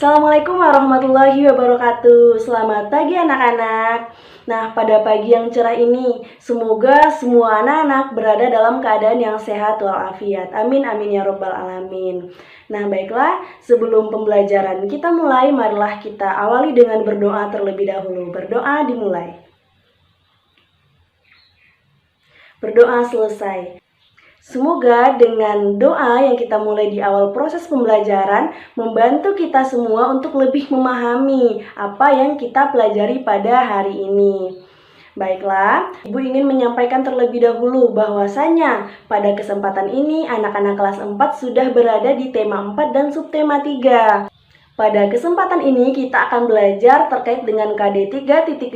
Assalamualaikum warahmatullahi wabarakatuh. Selamat pagi anak-anak. Nah, pada pagi yang cerah ini, semoga semua anak-anak berada dalam keadaan yang sehat walafiat. Amin amin ya robbal alamin. Nah, baiklah, sebelum pembelajaran kita mulai, marilah kita awali dengan berdoa terlebih dahulu. Berdoa dimulai. Berdoa selesai. Semoga dengan doa yang kita mulai di awal proses pembelajaran membantu kita semua untuk lebih memahami apa yang kita pelajari pada hari ini. Baiklah, Ibu ingin menyampaikan terlebih dahulu bahwasanya pada kesempatan ini anak-anak kelas 4 sudah berada di tema 4 dan subtema 3. Pada kesempatan ini kita akan belajar terkait dengan KD 3.5,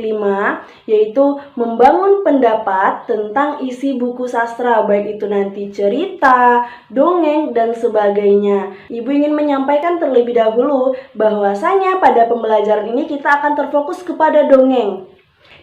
yaitu membangun pendapat tentang isi buku sastra, baik itu nanti cerita, dongeng, dan sebagainya. Ibu ingin menyampaikan terlebih dahulu bahwasanya pada pembelajaran ini kita akan terfokus kepada dongeng.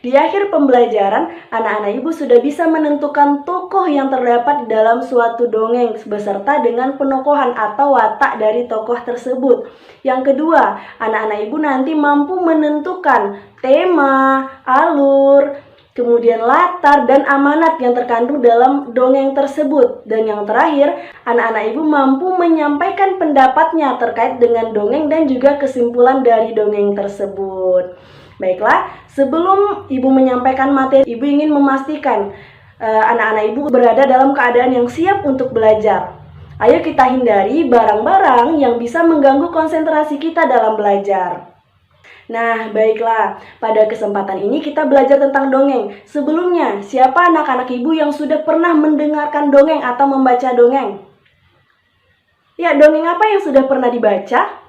Di akhir pembelajaran, anak-anak Ibu sudah bisa menentukan tokoh yang terdapat di dalam suatu dongeng beserta dengan penokohan atau watak dari tokoh tersebut. Yang kedua, anak-anak Ibu nanti mampu menentukan tema, alur, kemudian latar dan amanat yang terkandung dalam dongeng tersebut. Dan yang terakhir, anak-anak Ibu mampu menyampaikan pendapatnya terkait dengan dongeng dan juga kesimpulan dari dongeng tersebut. Baiklah, sebelum Ibu menyampaikan materi, Ibu ingin memastikan anak-anak Ibu berada dalam keadaan yang siap untuk belajar. Ayo kita hindari barang-barang yang bisa mengganggu konsentrasi kita dalam belajar. Nah, baiklah, pada kesempatan ini kita belajar tentang dongeng. Sebelumnya, siapa anak-anak Ibu yang sudah pernah mendengarkan dongeng atau membaca dongeng? Ya, dongeng apa yang sudah pernah dibaca?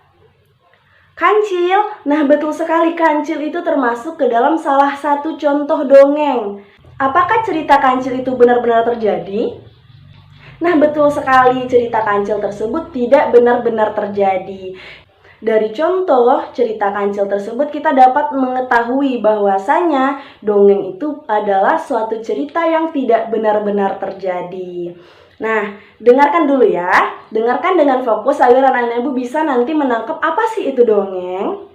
Kancil. Nah, betul sekali, Kancil itu termasuk ke dalam salah satu contoh dongeng. Apakah cerita Kancil itu benar-benar terjadi? Nah, betul sekali, cerita Kancil tersebut tidak benar-benar terjadi. Dari contoh cerita Kancil tersebut kita dapat mengetahui bahwasanya dongeng itu adalah suatu cerita yang tidak benar-benar terjadi. Nah, dengarkan dulu ya. Dengarkan dengan fokus agar anak-anak Ibu bisa nanti menangkap apa sih itu dongeng.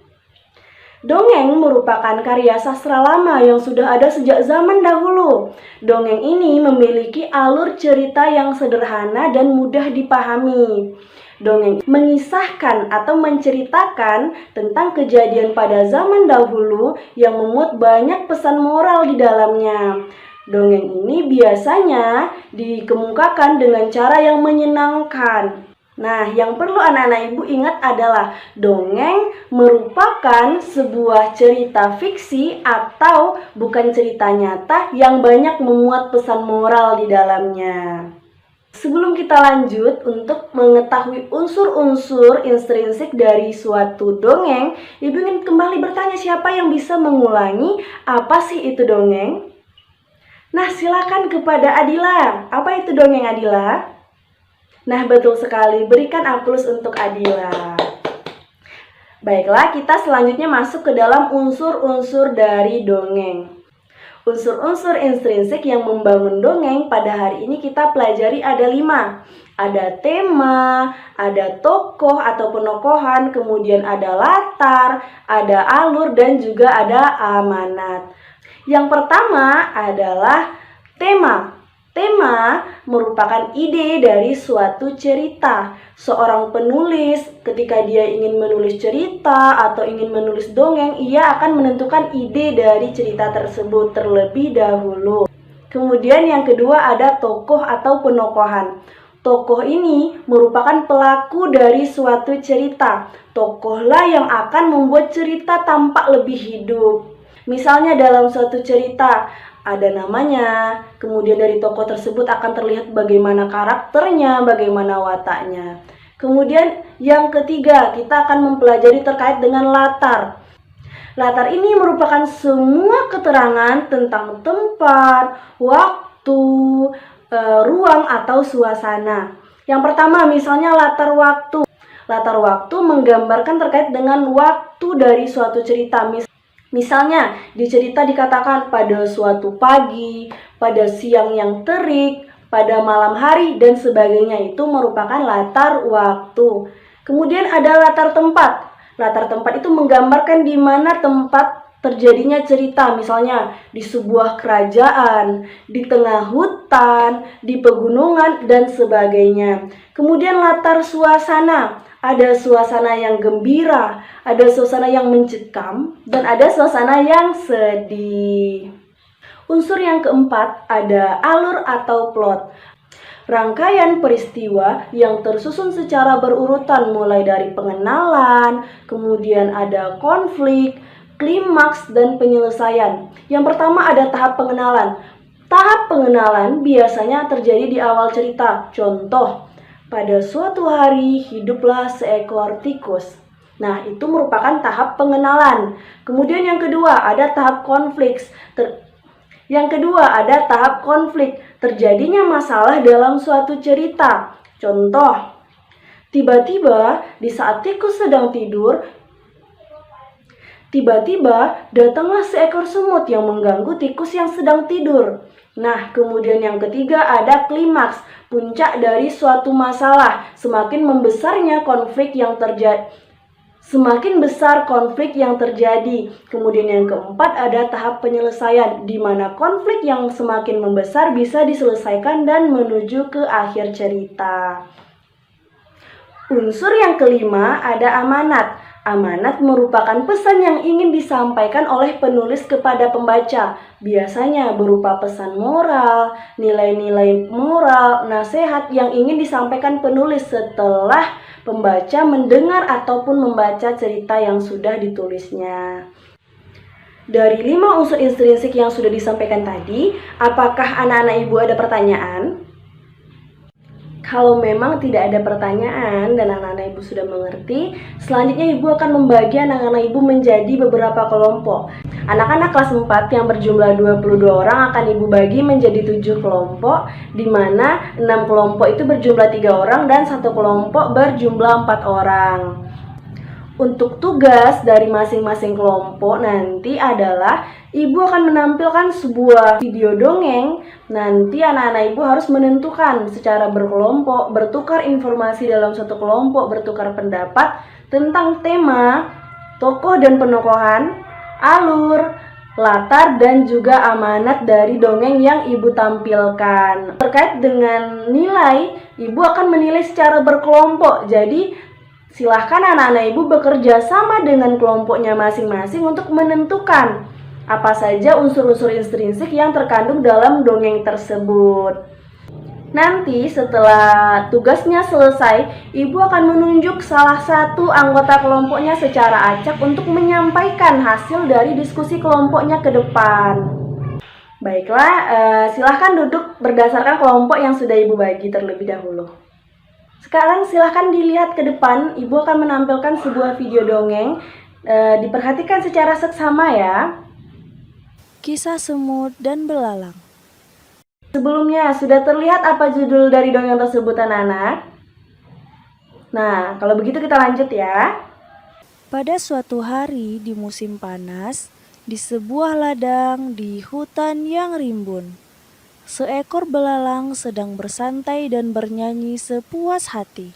Dongeng merupakan karya sastra lama yang sudah ada sejak zaman dahulu. Dongeng ini memiliki alur cerita yang sederhana dan mudah dipahami. Dongeng mengisahkan atau menceritakan tentang kejadian pada zaman dahulu yang memuat banyak pesan moral di dalamnya. Dongeng ini biasanya dikemukakan dengan cara yang menyenangkan. Nah, yang perlu anak-anak Ibu ingat adalah dongeng merupakan sebuah cerita fiksi atau bukan cerita nyata yang banyak memuat pesan moral di dalamnya. Sebelum kita lanjut untuk mengetahui unsur-unsur intrinsik dari suatu dongeng, Ibu ingin kembali bertanya siapa yang bisa mengulangi apa sih itu dongeng? Nah, silakan kepada Adila. Apa itu dongeng, Adila? Nah, betul sekali. Berikan aplaus untuk Adila. Baiklah, kita selanjutnya masuk ke dalam unsur-unsur dari dongeng. Unsur-unsur intrinsik yang membangun dongeng pada hari ini kita pelajari ada 5. Ada tema, ada tokoh atau penokohan, kemudian ada latar, ada alur, dan juga ada amanat. Yang pertama adalah tema. Tema merupakan ide dari suatu cerita. Seorang penulis ketika dia ingin menulis cerita atau ingin menulis dongeng, ia akan menentukan ide dari cerita tersebut terlebih dahulu. Kemudian yang kedua ada tokoh atau penokohan. Tokoh ini merupakan pelaku dari suatu cerita. Tokohlah yang akan membuat cerita tampak lebih hidup. Misalnya dalam suatu cerita ada namanya, kemudian dari tokoh tersebut akan terlihat bagaimana karakternya, bagaimana wataknya. Kemudian yang ketiga kita akan mempelajari terkait dengan latar. Latar ini merupakan semua keterangan tentang tempat, waktu, ruang atau suasana. Yang pertama misalnya latar waktu. Latar waktu menggambarkan terkait dengan waktu dari suatu cerita. Misalnya, di cerita dikatakan pada suatu pagi, pada siang yang terik, pada malam hari, dan sebagainya. Itu merupakan latar waktu. Kemudian ada latar tempat. Latar tempat itu menggambarkan di mana tempat terjadinya cerita, misalnya di sebuah kerajaan, di tengah hutan, di pegunungan, dan sebagainya. Kemudian latar suasana, ada suasana yang gembira, ada suasana yang mencekam, dan ada suasana yang sedih. Unsur yang keempat ada alur atau plot. Rangkaian peristiwa yang tersusun secara berurutan mulai dari pengenalan, kemudian ada konflik, klimaks, dan penyelesaian. Yang pertama ada tahap pengenalan. Tahap pengenalan biasanya terjadi di awal cerita. Contoh, pada suatu hari hiduplah seekor tikus. Nah, itu merupakan tahap pengenalan. Kemudian yang kedua ada tahap konflik. Terjadinya masalah dalam suatu cerita. Contoh, tiba-tiba di saat tikus sedang tidur, tiba-tiba datanglah seekor semut yang mengganggu tikus yang sedang tidur. Nah, kemudian yang ketiga ada klimaks, puncak dari suatu masalah. Semakin besar konflik yang terjadi. Kemudian yang keempat ada tahap penyelesaian, di mana konflik yang semakin membesar bisa diselesaikan dan menuju ke akhir cerita. Unsur yang kelima ada amanat. Amanat merupakan pesan yang ingin disampaikan oleh penulis kepada pembaca. Biasanya berupa pesan moral, nilai-nilai moral, nasihat yang ingin disampaikan penulis setelah pembaca mendengar ataupun membaca cerita yang sudah ditulisnya. Dari 5 unsur intrinsik yang sudah disampaikan tadi, apakah anak-anak ibu ada pertanyaan? Kalau memang tidak ada pertanyaan dan anak-anak ibu sudah mengerti, selanjutnya ibu akan membagi anak-anak ibu menjadi beberapa kelompok. Anak-anak kelas 4 yang berjumlah 22 orang akan ibu bagi menjadi 7 kelompok, di mana 6 kelompok itu berjumlah 3 orang dan 1 kelompok berjumlah 4 orang. Untuk tugas dari masing-masing kelompok nanti adalah ibu akan menampilkan sebuah video dongeng. Nanti anak-anak ibu harus menentukan secara berkelompok, bertukar informasi dalam satu kelompok, bertukar pendapat tentang tema, tokoh dan penokohan, alur, latar, dan juga amanat dari dongeng yang ibu tampilkan. Terkait dengan nilai, ibu akan menilai secara berkelompok. Jadi silahkan anak-anak ibu bekerja sama dengan kelompoknya masing-masing untuk menentukan apa saja unsur-unsur intrinsik yang terkandung dalam dongeng tersebut. Nanti setelah tugasnya selesai, ibu akan menunjuk salah satu anggota kelompoknya secara acak untuk menyampaikan hasil dari diskusi kelompoknya ke depan. Baiklah, silahkan duduk berdasarkan kelompok yang sudah ibu bagi terlebih dahulu. Sekarang silahkan dilihat ke depan, ibu akan menampilkan sebuah video dongeng. Diperhatikan secara seksama ya. Kisah Semut dan Belalang. Sebelumnya, sudah terlihat apa judul dari dongeng tersebut anak-anak? Nah, kalau begitu kita lanjut ya. Pada suatu hari di musim panas, di sebuah ladang di hutan yang rimbun, seekor belalang sedang bersantai dan bernyanyi sepuas hati.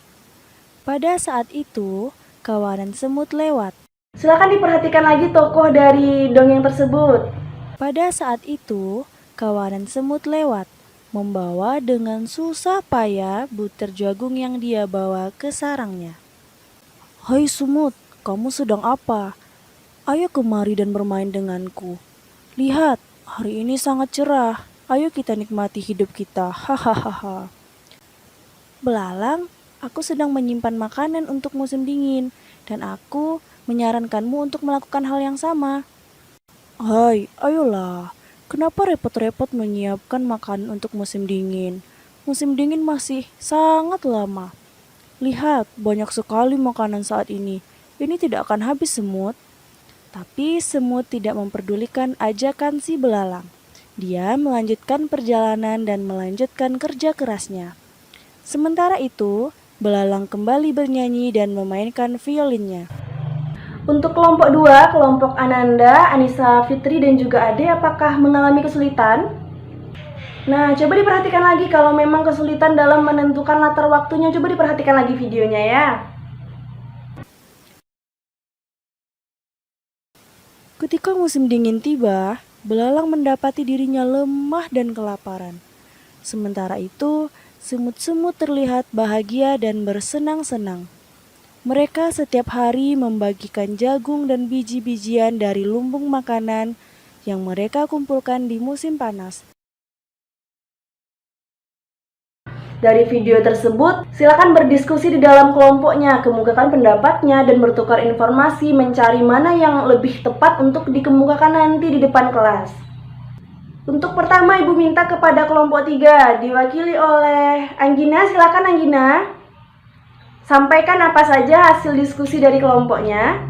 Pada saat itu, kawanan semut lewat. Silakan diperhatikan lagi tokoh dari dongeng tersebut. Pada saat itu, kawanan semut lewat, membawa dengan susah payah butir jagung yang dia bawa ke sarangnya. "Hai semut, kamu sedang apa? Ayo kemari dan bermain denganku. Lihat, hari ini sangat cerah. Ayo kita nikmati hidup kita, hahaha." "Belalang, aku sedang menyimpan makanan untuk musim dingin, dan aku menyarankanmu untuk melakukan hal yang sama." "Hai, ayolah. Kenapa repot-repot menyiapkan makanan untuk musim dingin? Musim dingin masih sangat lama. Lihat, banyak sekali makanan saat ini. Ini tidak akan habis, semut." Tapi semut tidak memperdulikan ajakan si belalang. Dia melanjutkan perjalanan dan melanjutkan kerja kerasnya. Sementara itu, belalang kembali bernyanyi dan memainkan violinnya. Untuk kelompok 2, kelompok Ananda, Anissa, Fitri, dan juga Ade, apakah mengalami kesulitan? Nah, coba diperhatikan lagi kalau memang kesulitan dalam menentukan latar waktunya. Coba diperhatikan lagi videonya ya. Ketika musim dingin tiba, belalang mendapati dirinya lemah dan kelaparan. Sementara itu, semut-semut terlihat bahagia dan bersenang-senang. Mereka setiap hari membagikan jagung dan biji-bijian dari lumbung makanan yang mereka kumpulkan di musim panas. Dari video tersebut, silakan berdiskusi di dalam kelompoknya, kemukakan pendapatnya, dan bertukar informasi mencari mana yang lebih tepat untuk dikemukakan nanti di depan kelas. Untuk pertama, Ibu minta kepada kelompok 3, diwakili oleh Anggina. Silakan Anggina, sampaikan apa saja hasil diskusi dari kelompoknya.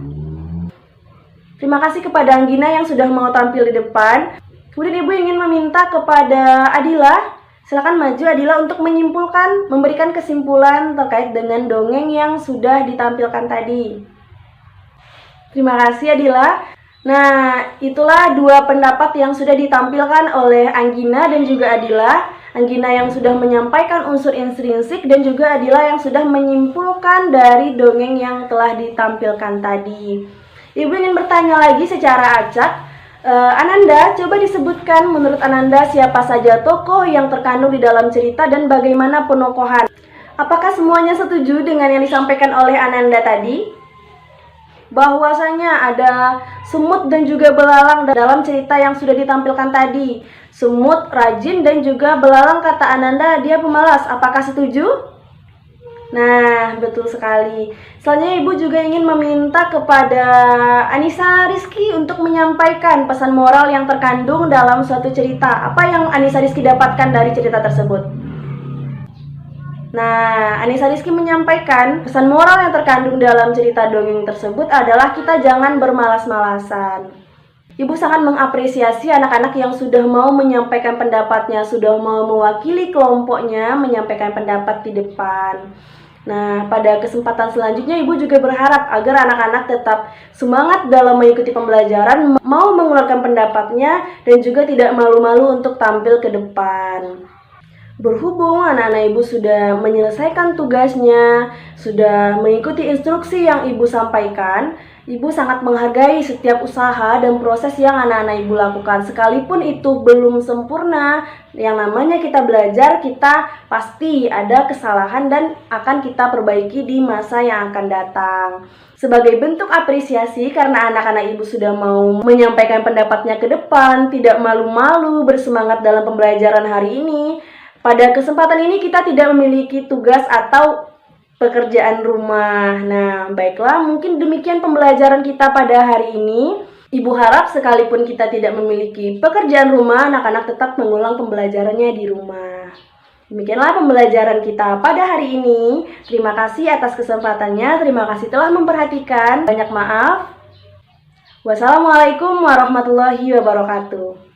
Terima kasih kepada Anggina yang sudah mau tampil di depan. Kemudian Ibu ingin meminta kepada Adila. Silakan maju Adila untuk menyimpulkan, memberikan kesimpulan terkait dengan dongeng yang sudah ditampilkan tadi. Terima kasih Adila. Nah, itulah dua pendapat yang sudah ditampilkan oleh Anggina dan juga Adila. Anggina yang sudah menyampaikan unsur intrinsik dan juga Adila yang sudah menyimpulkan dari dongeng yang telah ditampilkan tadi. Ibu ingin bertanya lagi secara acak. Ananda, coba disebutkan menurut Ananda siapa saja tokoh yang terkandung di dalam cerita dan bagaimana penokohan. Apakah semuanya setuju dengan yang disampaikan oleh Ananda tadi? Bahwasanya ada semut dan juga belalang dalam cerita yang sudah ditampilkan tadi. Semut rajin dan juga belalang kata Ananda dia pemalas. Apakah setuju? Nah, betul sekali. Selanjutnya Ibu juga ingin meminta kepada Anissa Rizky untuk menyampaikan pesan moral yang terkandung dalam suatu cerita. Apa yang Anissa Rizky dapatkan dari cerita tersebut? Nah, Anissa Rizky menyampaikan pesan moral yang terkandung dalam cerita dongeng tersebut adalah kita jangan bermalas-malasan. Ibu sangat mengapresiasi anak-anak yang sudah mau menyampaikan pendapatnya, sudah mau mewakili kelompoknya menyampaikan pendapat di depan. Nah, pada kesempatan selanjutnya Ibu juga berharap agar anak-anak tetap semangat dalam mengikuti pembelajaran, mau mengeluarkan pendapatnya, dan juga tidak malu-malu untuk tampil ke depan. Berhubung anak-anak Ibu sudah menyelesaikan tugasnya, sudah mengikuti instruksi yang Ibu sampaikan, Ibu sangat menghargai setiap usaha dan proses yang anak-anak Ibu lakukan. Sekalipun itu belum sempurna, yang namanya kita belajar, kita pasti ada kesalahan dan akan kita perbaiki di masa yang akan datang. Sebagai bentuk apresiasi karena anak-anak Ibu sudah mau menyampaikan pendapatnya ke depan, tidak malu-malu, bersemangat dalam pembelajaran hari ini. Pada kesempatan ini kita tidak memiliki tugas atau pekerjaan rumah. Nah, baiklah, mungkin demikian pembelajaran kita pada hari ini. Ibu harap sekalipun kita tidak memiliki pekerjaan rumah, anak-anak tetap mengulang pembelajarannya di rumah. Demikianlah pembelajaran kita pada hari ini. Terima kasih atas kesempatannya, terima kasih telah memperhatikan. Banyak maaf. Wassalamualaikum warahmatullahi wabarakatuh.